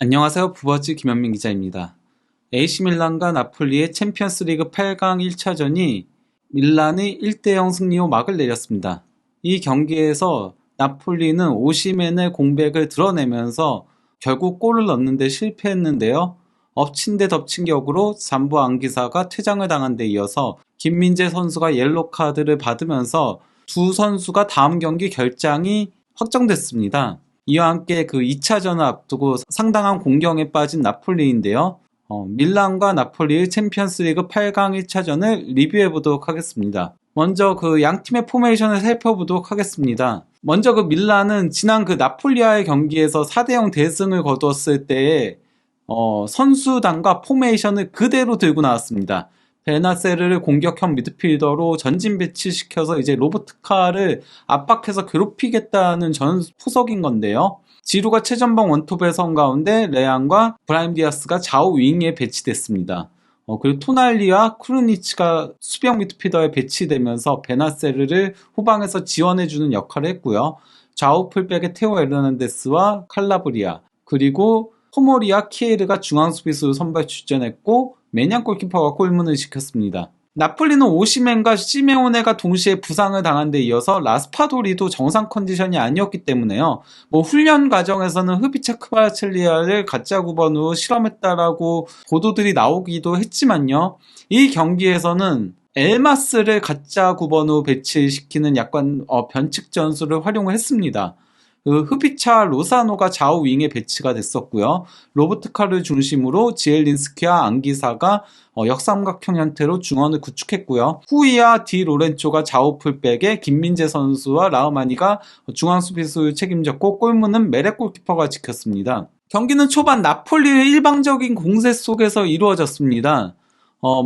안녕하세요. 부버즈 김현민 기자입니다. AC 밀란과 나폴리의 챔피언스리그 8강 1차전이 밀란이 1대0 승리로 막을 내렸습니다. 이 경기에서 나폴리는 오시멘의 공백을 드러내면서 결국 골을 넣는데 실패했는데요. 엎친 데 덮친 격으로 잠부 안기사가 퇴장을 당한 데 이어서 김민재 선수가 옐로 카드를 받으면서 두 선수가 다음 경기 결장이 확정됐습니다. 이와 함께 그 2차전을 앞두고 상당한 공경에 빠진 나폴리인데요. 밀란과 나폴리의 챔피언스리그 8강 1차전을 리뷰해 보도록 하겠습니다. 먼저 그 양 팀의 포메이션을 살펴보도록 하겠습니다. 먼저 그 밀란은 지난 그 나폴리와의 경기에서 4대0 대승을 거두었을 때에 선수단과 포메이션을 그대로 들고 나왔습니다. 베나세르를 공격형 미드필더로 전진 배치시켜서 이제 로보트카를 압박해서 괴롭히겠다는 전 포석인 건데요. 지루가 최전방 원톱에 선 가운데 레앙과 브라임 디아스가 좌우 윙에 배치됐습니다. 그리고 토날리와 크루니치가 수비형 미드필더에 배치되면서 베나세르를 후방에서 지원해주는 역할을 했고요. 좌우 풀백의 테오 에르난데스와 칼라브리아, 그리고 토모리와 키에르가 중앙 수비수로 선발 출전했고 메냥 골키퍼가 골문을 지켰습니다. 나폴리는 오시멘과 시메오네가 동시에 부상을 당한 데 이어서 라스파도리도 정상 컨디션이 아니었기 때문에요. 훈련 과정에서는 흐비차 크바라첼리아를 가짜 9번으로 실험했다라고 보도들이 나오기도 했지만요. 이 경기에서는 엘마스를 가짜 9번으로 배치시키는 약간 변칙 전술을 활용을 했습니다. 흐비차 로사노가 좌우 윙에 배치가 됐었고요. 로보트카를 중심으로 지엘린스키와 안기사가 역삼각형 형태로 중원을 구축했고요. 후이와 디 로렌초가 좌우 풀백에 김민재 선수와 라흐마니가 중앙 수비수를 책임졌고 골문은 메렉 골키퍼가 지켰습니다. 경기는 초반 나폴리의 일방적인 공세 속에서 이루어졌습니다.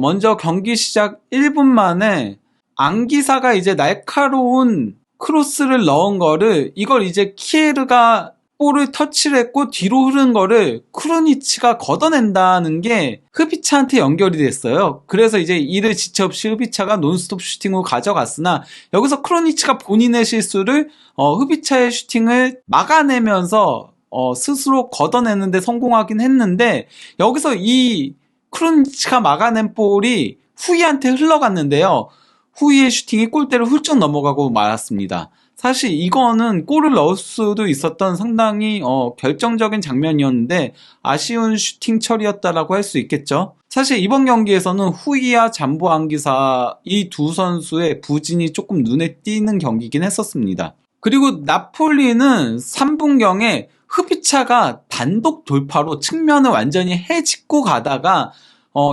먼저 경기 시작 1분 만에 안기사가 이제 날카로운 크로스를 넣은 거를 이걸 이제 키에르가 볼을 터치를 했고 뒤로 흐른 거를 크루니치가 걷어낸다는 게 흐비차한테 연결이 됐어요. 그래서 이제 이를 지체 없이 흐비차가 논스톱 슈팅으로 가져갔으나 여기서 크루니치가 본인의 실수를 흐비차의 슈팅을 막아내면서 스스로 걷어내는데 성공하긴 했는데 여기서 이 크루니치가 막아낸 볼이 후이한테 흘러갔는데요. 후이의 슈팅이 골대를 훌쩍 넘어가고 말았습니다. 사실 이거는 골을 넣을 수도 있었던 상당히 결정적인 장면이었는데 아쉬운 슈팅 처리였다라고 할 수 있겠죠. 사실 이번 경기에서는 후이와 잠부 안기사 이 두 선수의 부진이 조금 눈에 띄는 경기긴 했었습니다. 그리고 나폴리는 3분경에 흐비차가 단독 돌파로 측면을 완전히 해집고 가다가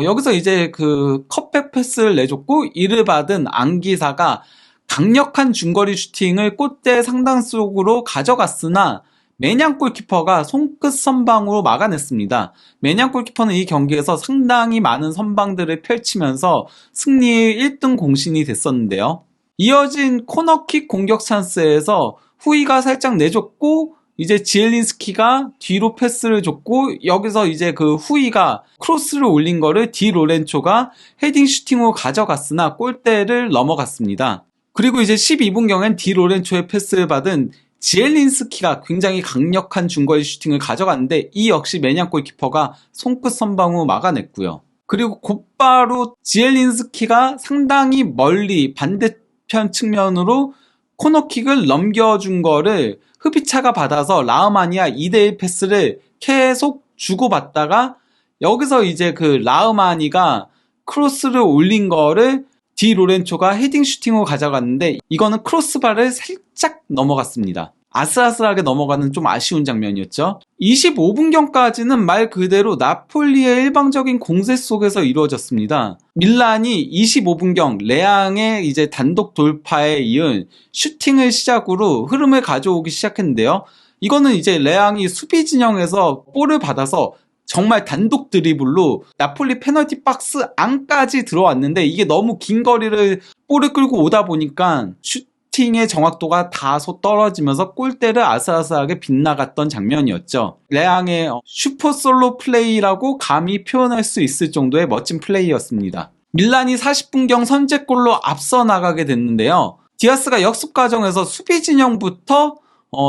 여기서 이제 그 컵백 패스를 내줬고 이를 받은 안기사가 강력한 중거리 슈팅을 골대 상단속으로 가져갔으나 메냥 골키퍼가 손끝 선방으로 막아냈습니다. 메냥 골키퍼는 이 경기에서 상당히 많은 선방들을 펼치면서 승리의 1등 공신이 됐었는데요. 이어진 코너킥 공격 찬스에서 후이가 살짝 내줬고 이제 지엘린스키가 뒤로 패스를 줬고 여기서 이제 그 후이가 크로스를 올린 거를 디 로렌초가 헤딩 슈팅으로 가져갔으나 골대를 넘어갔습니다. 그리고 이제 12분경엔 디 로렌초의 패스를 받은 지엘린스키가 굉장히 강력한 중거리 슈팅을 가져갔는데 이 역시 메냥 골키퍼가 손끝 선방으로 막아냈고요. 그리고 곧바로 지엘린스키가 상당히 멀리 반대편 측면으로 코너킥을 넘겨준 거를 흐비차가 받아서 라흐마니와 2대1 패스를 계속 주고받다가 여기서 이제 그 라흐마니가 크로스를 올린 거를 디 로렌초가 헤딩 슈팅으로 가져갔는데 이거는 크로스바를 살짝 넘어갔습니다. 아슬아슬하게 넘어가는 좀 아쉬운 장면이었죠. 25분경까지는 말 그대로 나폴리의 일방적인 공세 속에서 이루어졌습니다. 밀란이 25분경 레앙의 이제 단독 돌파에 이은 슈팅을 시작으로 흐름을 가져오기 시작했는데요. 이거는 이제 레앙이 수비 진영에서 볼을 받아서 정말 단독 드리블로 나폴리 페널티 박스 안까지 들어왔는데 이게 너무 긴 거리를 볼을 끌고 오다 보니까 슈팅의 정확도가 다소 떨어지면서 골대를 아슬아슬하게 빗나갔던 장면이었죠. 레앙의 슈퍼 솔로 플레이라고 감히 표현할 수 있을 정도의 멋진 플레이였습니다. 밀란이 40분경 선제골로 앞서 나가게 됐는데요. 디아스가 역습 과정에서 수비 진영부터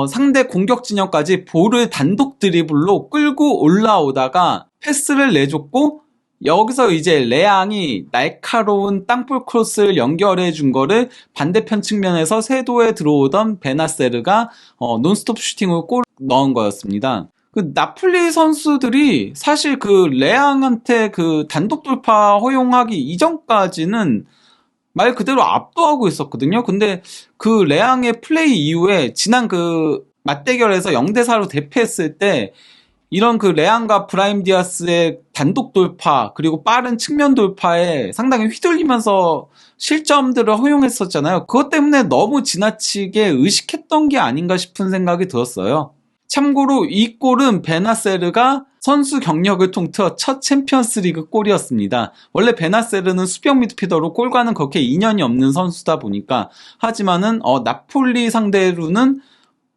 상대 공격 진영까지 볼을 단독 드리블로 끌고 올라오다가 패스를 내줬고, 여기서 이제 레앙이 날카로운 땅볼 크로스를 연결해 준 거를 반대편 측면에서 세도에 들어오던 베나세르가 논스톱 슈팅으로 골을 넣은 거였습니다. 그 나폴리 선수들이 사실 그 레앙한테 그 단독 돌파 허용하기 이전까지는 말 그대로 압도하고 있었거든요. 근데 그 레앙의 플레이 이후에 지난 그 맞대결에서 0대4로 대패했을 때 이런 그 레앙과 브라임 디아스의 단독 돌파 그리고 빠른 측면 돌파에 상당히 휘둘리면서 실점들을 허용했었잖아요. 그것 때문에 너무 지나치게 의식했던 게 아닌가 싶은 생각이 들었어요. 참고로 이 골은 베나세르가 선수 경력을 통틀어 첫 챔피언스리그 골이었습니다. 원래 베나세르는 수비형 미드필더로 골과는 그렇게 인연이 없는 선수다 보니까, 하지만은 나폴리 상대로는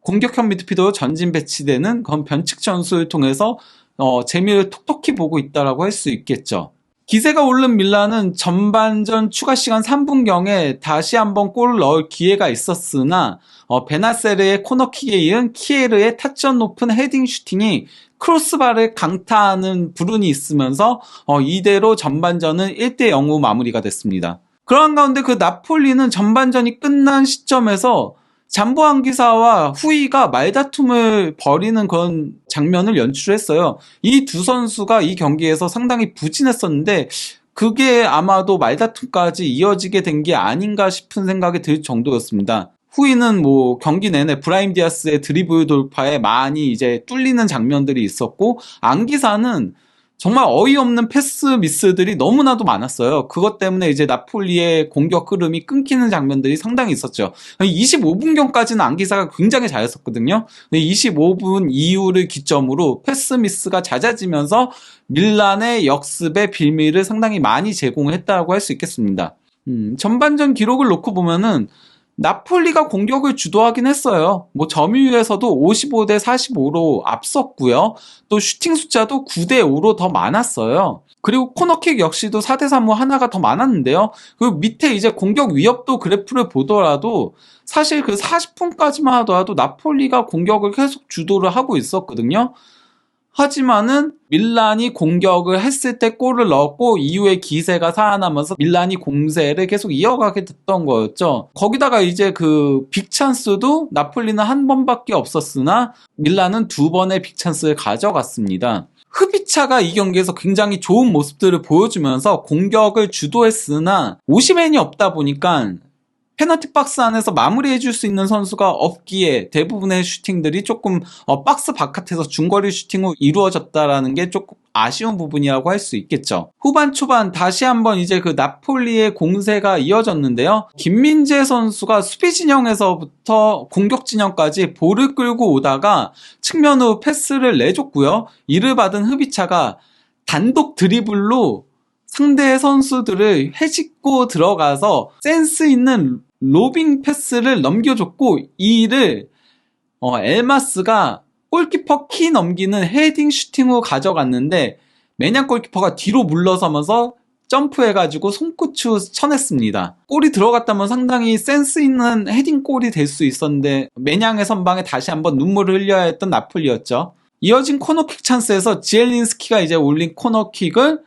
공격형 미드필더로 전진 배치되는 그런 변칙 전술을 통해서 재미를 톡톡히 보고 있다라고 할 수 있겠죠. 기세가 오른 밀란은 전반전 추가 시간 3분경에 다시 한번 골을 넣을 기회가 있었으나 베나세르의 코너킥에 이은 키에르의 타점 높은 헤딩 슈팅이 크로스바를 강타하는 불운이 있으면서 이대로 전반전은 1대0로 마무리가 됐습니다. 그러한 가운데 그 나폴리는 전반전이 끝난 시점에서 잠보안 기사와 후이가 말다툼을 벌이는 그런 장면을 연출했어요. 이 두 선수가 이 경기에서 상당히 부진했었는데 그게 아마도 말다툼까지 이어지게 된 게 아닌가 싶은 생각이 들 정도였습니다. 후이는 뭐 경기 내내 브라임 디아스의 드리블 돌파에 많이 이제 뚫리는 장면들이 있었고, 안 기사는 정말 어이없는 패스 미스들이 너무나도 많았어요. 그것 때문에 이제 나폴리의 공격 흐름이 끊기는 장면들이 상당히 있었죠. 25분경까지는 안기사가 굉장히 잘했었거든요. 근데 25분 이후를 기점으로 패스 미스가 잦아지면서 밀란의 역습의 빌미를 상당히 많이 제공했다고 할 수 있겠습니다. 전반전 기록을 놓고 보면은 나폴리가 공격을 주도하긴 했어요. 뭐 점유율에서도 55대 45로 앞섰고요. 또 슈팅 숫자도 9대 5로 더 많았어요. 그리고 코너킥 역시도 4대 3로 하나가 더 많았는데요. 그 밑에 이제 공격 위협도 그래프를 보더라도 사실 그 40분까지만 하더라도 나폴리가 공격을 계속 주도를 하고 있었거든요. 하지만은 밀란이 공격을 했을 때 골을 넣었고 이후에 기세가 살아나면서 밀란이 공세를 계속 이어가게 됐던 거였죠. 거기다가 이제 그 빅찬스도 나폴리는 한 번밖에 없었으나 밀란은 두 번의 빅찬스를 가져갔습니다. 흐비차가 이 경기에서 굉장히 좋은 모습들을 보여주면서 공격을 주도했으나 오시맨이 없다 보니까 페널티 박스 안에서 마무리해줄 수 있는 선수가 없기에 대부분의 슈팅들이 조금 박스 바깥에서 중거리 슈팅으로 이루어졌다라는 게 조금 아쉬운 부분이라고 할 수 있겠죠. 후반 초반 다시 한번 이제 그 나폴리의 공세가 이어졌는데요. 김민재 선수가 수비 진영에서부터 공격 진영까지 볼을 끌고 오다가 측면으로 패스를 내줬고요. 이를 받은 흐비차가 단독 드리블로 상대 선수들을 헤집고 들어가서 센스 있는 로빙 패스를 넘겨줬고, 이를 엘마스가 골키퍼 키 넘기는 헤딩 슈팅으로 가져갔는데 매냥 골키퍼가 뒤로 물러서면서 점프해가지고 손끝으로 쳐냈습니다. 골이 들어갔다면 상당히 센스 있는 헤딩 골이 될 수 있었는데 매냥의 선방에 다시 한번 눈물을 흘려야 했던 나폴리였죠. 이어진 코너킥 찬스에서 지엘린스키가 이제 올린 코너킥을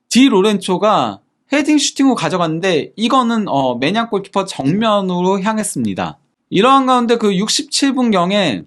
디 로렌초가 헤딩 슈팅으로 가져갔는데 이거는 매냥 골키퍼 정면으로 향했습니다. 이러한 가운데 그 67분경에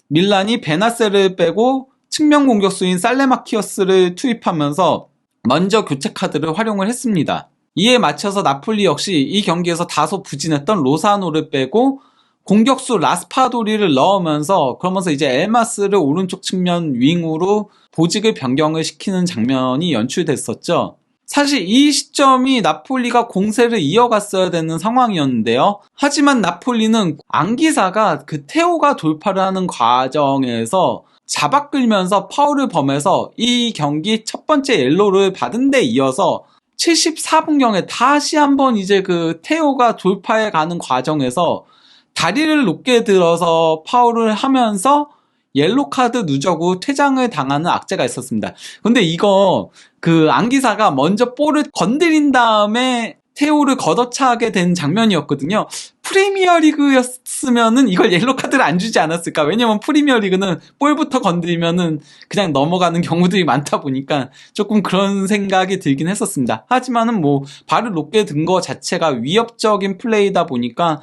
밀란이 베나세를 빼고 측면 공격수인 살레마키어스를 투입하면서 먼저 교체 카드를 활용을 했습니다. 이에 맞춰서 나폴리 역시 이 경기에서 다소 부진했던 로사노를 빼고 공격수 라스파도리를 넣으면서 그러면서 이제 엘마스를 오른쪽 측면 윙으로 보직을 변경을 시키는 장면이 연출됐었죠. 사실 이 시점이 나폴리가 공세를 이어갔어야 되는 상황이었는데요. 하지만 나폴리는 안기사가 그 테오가 돌파를 하는 과정에서 잡아 끌면서 파울을 범해서 이 경기 첫 번째 옐로를 받은 데 이어서 74분경에 다시 한번 이제 그 테오가 돌파해 가는 과정에서 다리를 높게 들어서 파울을 하면서 옐로 카드 누적으로 퇴장을 당하는 악재가 있었습니다. 근데 이거 그 안기사가 먼저 볼을 건드린 다음에 테오를 걷어차게 된 장면이었거든요. 프리미어 리그였으면은 이걸 옐로 카드를 안 주지 않았을까? 왜냐면 프리미어 리그는 볼부터 건드리면은 그냥 넘어가는 경우들이 많다 보니까 조금 그런 생각이 들긴 했었습니다. 하지만은 뭐 발을 높게 든 거 자체가 위협적인 플레이다 보니까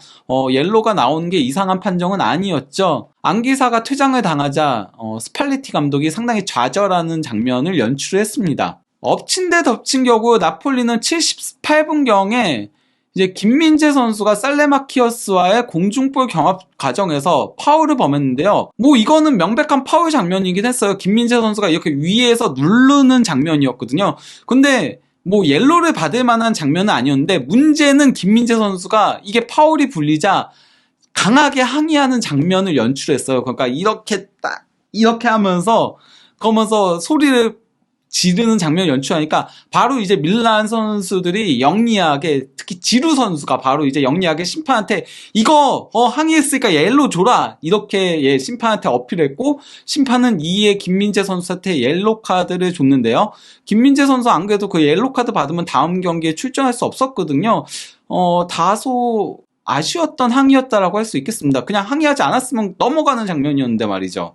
옐로가 나오는 게 이상한 판정은 아니었죠. 안기사가 퇴장을 당하자 스팔레티 감독이 상당히 좌절하는 장면을 연출했습니다. 엎친 데 덮친 격으로 나폴리는 78분경에 이제 김민재 선수가 살레마키어스와의 공중볼 경합 과정에서 파울을 범했는데요. 뭐 이거는 명백한 파울 장면이긴 했어요. 김민재 선수가 이렇게 위에서 누르는 장면이었거든요. 근데 뭐 옐로를 받을 만한 장면은 아니었는데 문제는 김민재 선수가 이게 파울이 불리자 강하게 항의하는 장면을 연출했어요. 그러니까 이렇게 하면서 그러면서 소리를 지르는 장면을 연출하니까 바로 이제 밀란 선수들이 영리하게, 특히 지루 선수가 바로 이제 영리하게 심판한테 이거 항의했으니까 옐로 줘라 이렇게 심판한테 어필했고, 심판은 이에 김민재 선수한테 옐로 카드를 줬는데요. 김민재 선수 안 그래도 그 옐로 카드 받으면 다음 경기에 출전할 수 없었거든요. 다소 아쉬웠던 항의였다라고 할 수 있겠습니다. 그냥 항의하지 않았으면 넘어가는 장면이었는데 말이죠.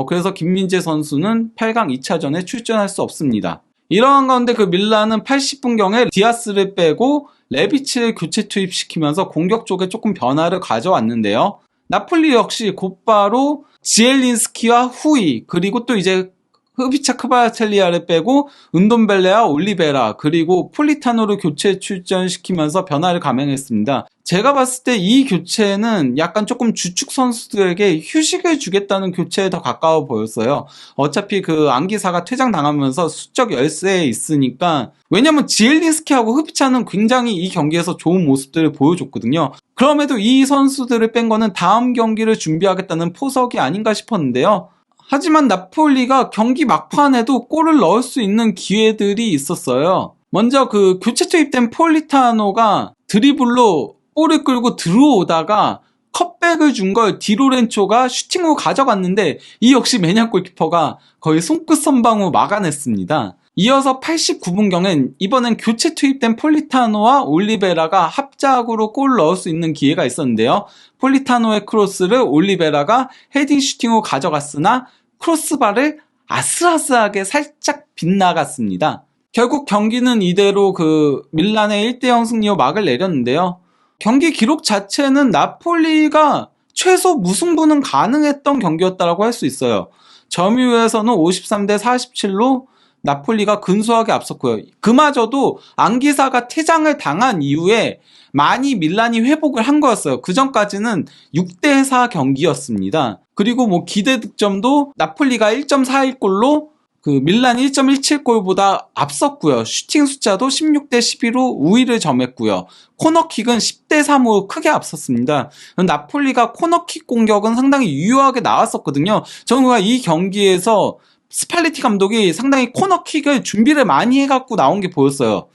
그래서 김민재 선수는 8강 2차전에 출전할 수 없습니다. 이러한 가운데 그 밀란은 80분경에 디아스를 빼고 레비치를 교체 투입시키면서 공격 쪽에 조금 변화를 가져왔는데요. 나폴리 역시 곧바로 지엘린스키와 후이, 그리고 또 이제 흐비차 크바라첼리아를 빼고 은돈벨레와 올리베라, 그리고 폴리타노를 교체 출전시키면서 변화를 감행했습니다. 제가 봤을 때 이 교체는 약간 조금 주축 선수들에게 휴식을 주겠다는 교체에 더 가까워 보였어요. 어차피 그 안기사가 퇴장당하면서 수적 열세에 있으니까, 왜냐면 지엘린스키하고 흐비차는 굉장히 이 경기에서 좋은 모습들을 보여줬거든요. 그럼에도 이 선수들을 뺀 거는 다음 경기를 준비하겠다는 포석이 아닌가 싶었는데요. 하지만 나폴리가 경기 막판에도 골을 넣을 수 있는 기회들이 있었어요. 먼저 그 교체 투입된 폴리타노가 드리블로 볼을 끌고 들어오다가 컷백을 준 걸 디로렌초가 슈팅으로 가져갔는데 이 역시 매니아 골키퍼가 거의 손끝 선방으로 막아냈습니다. 이어서 89분경엔 이번엔 교체 투입된 폴리타노와 올리베라가 합작으로 골을 넣을 수 있는 기회가 있었는데요. 폴리타노의 크로스를 올리베라가 헤딩 슈팅으로 가져갔으나 크로스바를 아슬아슬하게 살짝 빗나갔습니다. 결국 경기는 이대로 그 밀란의 1대0 승리로 막을 내렸는데요. 경기 기록 자체는 나폴리가 최소 무승부는 가능했던 경기였다고 할 수 있어요. 점유율에서는 53대 47로 나폴리가 근소하게 앞섰고요. 그마저도 안기사가 퇴장을 당한 이후에 많이 밀란이 회복을 한 거였어요. 그 전까지는 6대4 경기였습니다. 그리고 뭐 기대 득점도 나폴리가 1.41골로 그 밀란이 1.17골보다 앞섰고요. 슈팅 숫자도 16대 11로 우위를 점했고요. 코너킥은 10대 3으로 크게 앞섰습니다. 나폴리가 코너킥 공격은 상당히 유효하게 나왔었거든요. 저는 이 경기에서 스팔레티 감독이 상당히 코너킥을 준비를 많이 해갖고 나온 게 보였어요.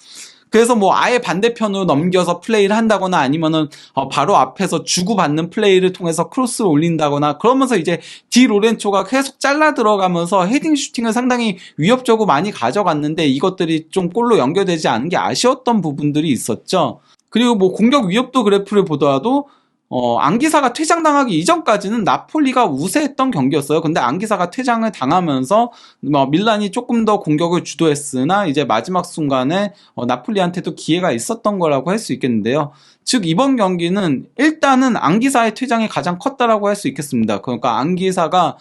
그래서 뭐 아예 반대편으로 넘겨서 플레이를 한다거나 아니면은 바로 앞에서 주고받는 플레이를 통해서 크로스를 올린다거나, 그러면서 이제 디 로렌초가 계속 잘라 들어가면서 헤딩 슈팅을 상당히 위협적으로 많이 가져갔는데 이것들이 좀 골로 연결되지 않은 게 아쉬웠던 부분들이 있었죠. 그리고 뭐 공격 위협도 그래프를 보더라도 안기사가 퇴장당하기 이전까지는 나폴리가 우세했던 경기였어요. 근데 안기사가 퇴장을 당하면서 밀란이 조금 더 공격을 주도했으나 이제 마지막 순간에 나폴리한테도 기회가 있었던 거라고 할 수 있겠는데요. 즉 이번 경기는 일단은 안기사의 퇴장이 가장 컸다라고 할 수 있겠습니다. 그러니까 안기사가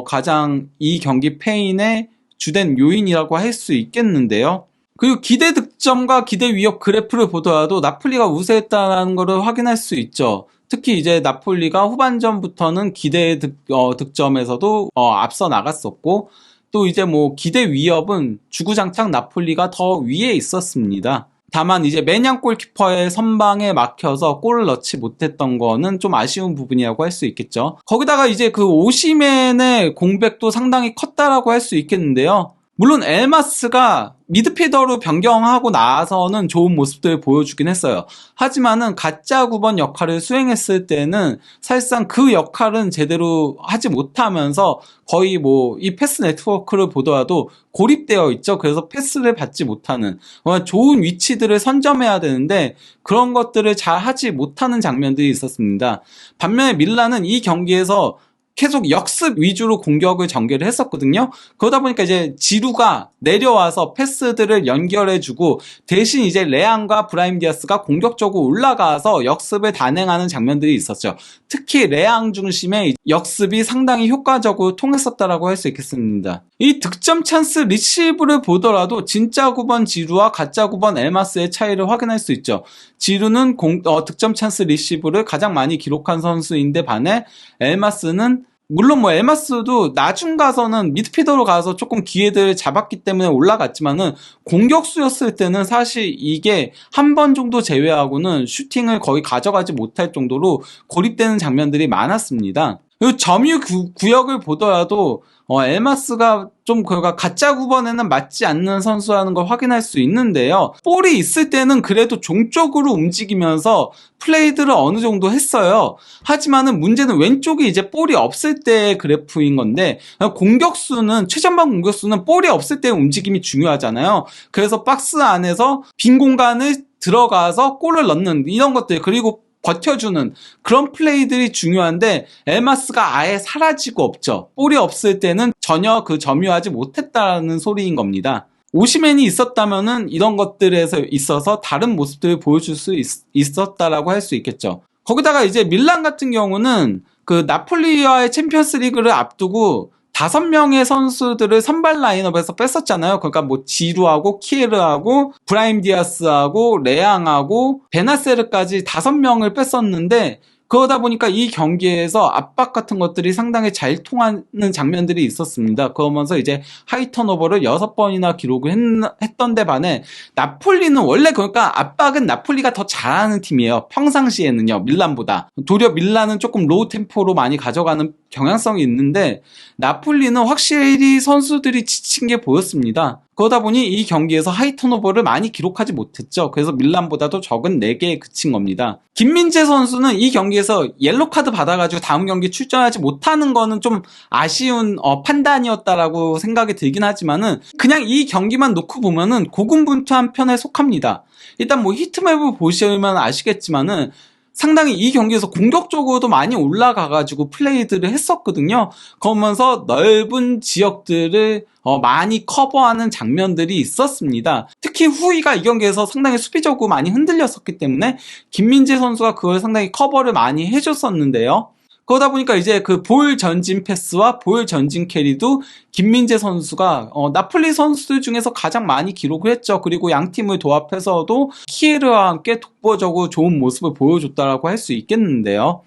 가장 이 경기 패인의 주된 요인이라고 할 수 있겠는데요. 그리고 기대 득점과 기대 위협 그래프를 보더라도 나폴리가 우세했다는 것을 확인할 수 있죠. 특히 이제 나폴리가 후반전부터는 기대 득점에서도 앞서 나갔었고, 또 이제 뭐 기대 위협은 주구장창 나폴리가 더 위에 있었습니다. 다만 이제 매냥 골키퍼의 선방에 막혀서 골을 넣지 못했던 거는 좀 아쉬운 부분이라고 할 수 있겠죠. 거기다가 이제 그 오시멘의 공백도 상당히 컸다라고 할 수 있겠는데요. 물론 엘마스가 미드필더로 변경하고 나서는 좋은 모습들을 보여주긴 했어요. 하지만은 가짜 9번 역할을 수행했을 때는 사실상 그 역할은 제대로 하지 못하면서 거의 뭐 이 패스 네트워크를 보더라도 고립되어 있죠. 그래서 패스를 받지 못하는 좋은 위치들을 선점해야 되는데 그런 것들을 잘 하지 못하는 장면들이 있었습니다. 반면에 밀란은 이 경기에서 계속 역습 위주로 공격을 전개를 했었거든요. 그러다 보니까 이제 지루가 내려와서 패스들을 연결해주고 대신 이제 레앙과 브라임 디아스가 공격적으로 올라가서 역습을 단행하는 장면들이 있었죠. 특히 레앙 중심의 역습이 상당히 효과적으로 통했었다라고 할 수 있겠습니다. 이 득점 찬스 리시브를 보더라도 진짜 9번 지루와 가짜 9번 엘마스의 차이를 확인할 수 있죠. 지루는 득점 찬스 리시브를 가장 많이 기록한 선수인데 반해 엘마스는 물론 뭐 엘마스도 나중 가서는 미드필더로 가서 조금 기회들을 잡았기 때문에 올라갔지만은 공격수였을 때는 사실 이게 한 번 정도 제외하고는 슈팅을 거의 가져가지 못할 정도로 고립되는 장면들이 많았습니다. 그리고 점유 구역을 보더라도 엘마스가 좀 그가 가짜 9번에는 맞지 않는 선수라는 걸 확인할 수 있는데요. 볼이 있을 때는 그래도 종쪽으로 움직이면서 플레이들을 어느 정도 했어요. 하지만은 문제는 왼쪽이 이제 볼이 없을 때의 그래프인 건데 공격수는 최전방 공격수는 볼이 없을 때의 움직임이 중요하잖아요. 그래서 박스 안에서 빈 공간을 들어가서 골을 넣는 이런 것들 그리고 버텨주는 그런 플레이들이 중요한데 엘마스가 아예 사라지고 없죠. 볼이 없을 때는 전혀 점유하지 못했다는 소리인 겁니다. 오시맨이 있었다면은 이런 것들에서 있어서 다른 모습들을 보여줄 수 있었다라고 할 수 있겠죠. 거기다가 이제 밀란 같은 경우는 그 나폴리와의 챔피언스 리그를 앞두고 5명의 선수들을 선발 라인업에서 뺐었잖아요. 그러니까 뭐 지루하고 키에르하고 브라임 디아스하고 레앙하고 베나세르까지 5명을 뺐었는데 그러다 보니까 이 경기에서 압박 같은 것들이 상당히 잘 통하는 장면들이 있었습니다. 그러면서 이제 하이 턴오버를 6번이나 기록을 했던 데 반해 나폴리는 원래 그러니까 압박은 나폴리가 더 잘하는 팀이에요. 평상시에는요. 밀란보다. 도리어 밀란은 조금 로우 템포로 많이 가져가는 경향성이 있는데 나폴리는 확실히 선수들이 지친 게 보였습니다. 그러다 보니 이 경기에서 하이 턴오버를 많이 기록하지 못했죠. 그래서 밀란보다도 적은 4개에 그친 겁니다. 김민재 선수는 이 경기에서 옐로 카드 받아가지고 다음 경기 출전하지 못하는 거는 좀 아쉬운 판단이었다라고 생각이 들긴 하지만은 그냥 이 경기만 놓고 보면은 고군분투한 편에 속합니다. 일단 뭐 히트맵을 보시면 아시겠지만은 상당히 이 경기에서 공격적으로도 많이 올라가가지고 플레이들을 했었거든요. 그러면서 넓은 지역들을 많이 커버하는 장면들이 있었습니다. 특히 후이가 이 경기에서 상당히 수비적으로 많이 흔들렸었기 때문에 김민재 선수가 그걸 상당히 커버를 많이 해줬었는데요. 그러다 보니까 이제 그 볼 전진 패스와 볼 전진 캐리도 김민재 선수가 나폴리 선수들 중에서 가장 많이 기록을 했죠. 그리고 양 팀을 도합해서도 키에르와 함께 독보적으로 좋은 모습을 보여줬다라고 할 수 있겠는데요.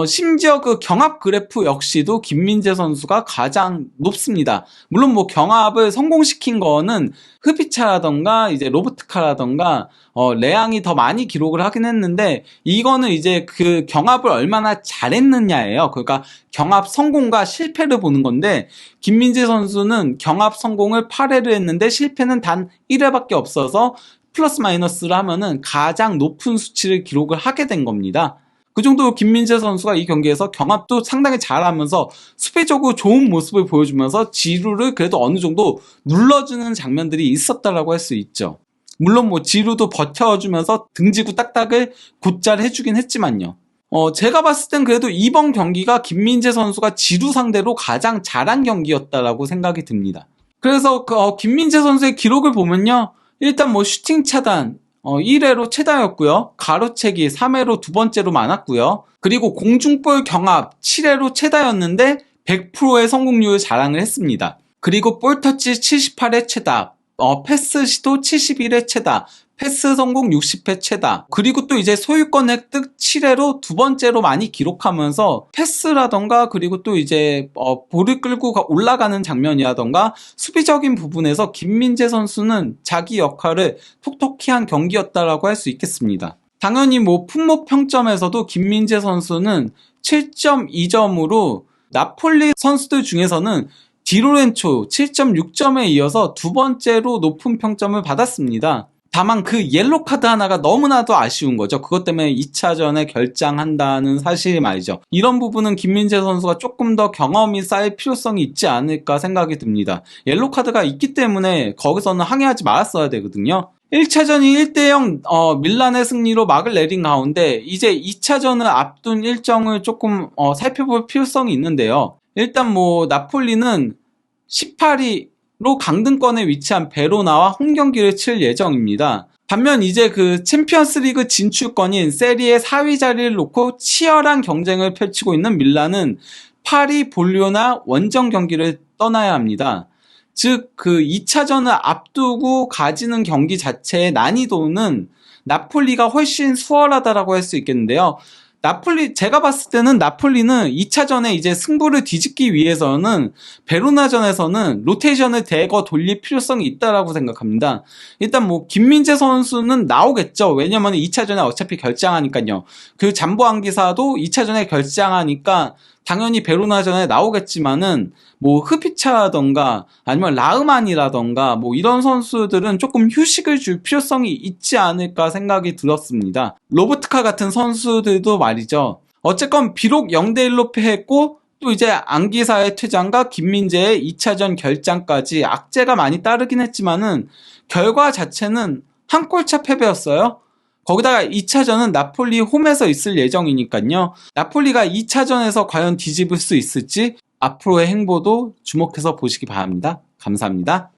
심지어 그 경합 그래프 역시도 김민재 선수가 가장 높습니다. 물론 뭐 경합을 성공시킨 거는 흐비차라던가 이제 로브트카라던가 레앙이 더 많이 기록을 하긴 했는데 이거는 이제 그 경합을 얼마나 잘했느냐예요. 그러니까 경합 성공과 실패를 보는 건데 김민재 선수는 경합 성공을 8회를 했는데 실패는 단 1회밖에 없어서 플러스 마이너스를 하면은 가장 높은 수치를 기록을 하게 된 겁니다. 그 정도로 김민재 선수가 이 경기에서 경합도 상당히 잘하면서 수비적으로 좋은 모습을 보여주면서 지루를 그래도 어느 정도 눌러주는 장면들이 있었다라고 할 수 있죠. 물론 뭐 지루도 버텨주면서 등지고 딱딱을 곧잘 해주긴 했지만요. 제가 봤을 땐 그래도 이번 경기가 김민재 선수가 지루 상대로 가장 잘한 경기였다라고 생각이 듭니다. 그래서 김민재 선수의 기록을 보면요. 일단 뭐 슈팅 차단 1회로 최다였고요. 가로채기 3회로 두 번째로 많았고요. 그리고 공중볼 경합 7회로 최다였는데 100%의 성공률을 자랑을 했습니다. 그리고 볼터치 78회 최다, 패스 시도 71회 최다, 패스 성공 60회 최다. 그리고 또 이제 소유권 획득 7회로 두 번째로 많이 기록하면서 패스라던가 그리고 또 이제 볼을 끌고 올라가는 장면이라던가 수비적인 부분에서 김민재 선수는 자기 역할을 톡톡히 한 경기였다라고 할 수 있겠습니다. 당연히 뭐 품목 평점에서도 김민재 선수는 7.2점으로 나폴리 선수들 중에서는 디로렌초 7.6점에 이어서 두 번째로 높은 평점을 받았습니다. 다만 그 옐로 카드 하나가 너무나도 아쉬운 거죠. 그것 때문에 2차전에 결장한다는 사실이 말이죠. 이런 부분은 김민재 선수가 조금 더 경험이 쌓일 필요성이 있지 않을까 생각이 듭니다. 옐로 카드가 있기 때문에 거기서는 항의하지 말았어야 되거든요. 1차전이 1대0 밀란의 승리로 막을 내린 가운데 이제 2차전을 앞둔 일정을 조금 살펴볼 필요성이 있는데요. 일단 나폴리는 18위로 강등권에 위치한 베로나와 홈 경기를 칠 예정입니다. 반면 이제 그 챔피언스리그 진출권인 세리에 4위 자리를 놓고 치열한 경쟁을 펼치고 있는 밀란은 8위 볼리오나 원정 경기를 떠나야 합니다. 즉 그 2차전을 앞두고 가지는 경기 자체의 난이도는 나폴리가 훨씬 수월하다라고 할 수 있겠는데요. 제가 봤을 때는 나폴리는 2차전에 이제 승부를 뒤집기 위해서는 베로나전에서는 로테이션을 대거 돌릴 필요성이 있다라고 생각합니다. 일단 김민재 선수는 나오겠죠. 왜냐면 2차전에 어차피 결장하니까요. 그 잠보 안기사도 2차전에 결장하니까 당연히 베로나전에 나오겠지만은 흐피차라던가 아니면 라흐만이라던가 이런 선수들은 조금 휴식을 줄 필요성이 있지 않을까 생각이 들었습니다. 로보트카 같은 선수들도 말이죠. 어쨌건 비록 0대1로 패했고 또 이제 안기사의 퇴장과 김민재의 2차전 결장까지 악재가 많이 따르긴 했지만은 결과 자체는 한 골차 패배였어요. 거기다가 2차전은 나폴리 홈에서 있을 예정이니까요. 나폴리가 2차전에서 과연 뒤집을 수 있을지 앞으로의 행보도 주목해서 보시기 바랍니다. 감사합니다.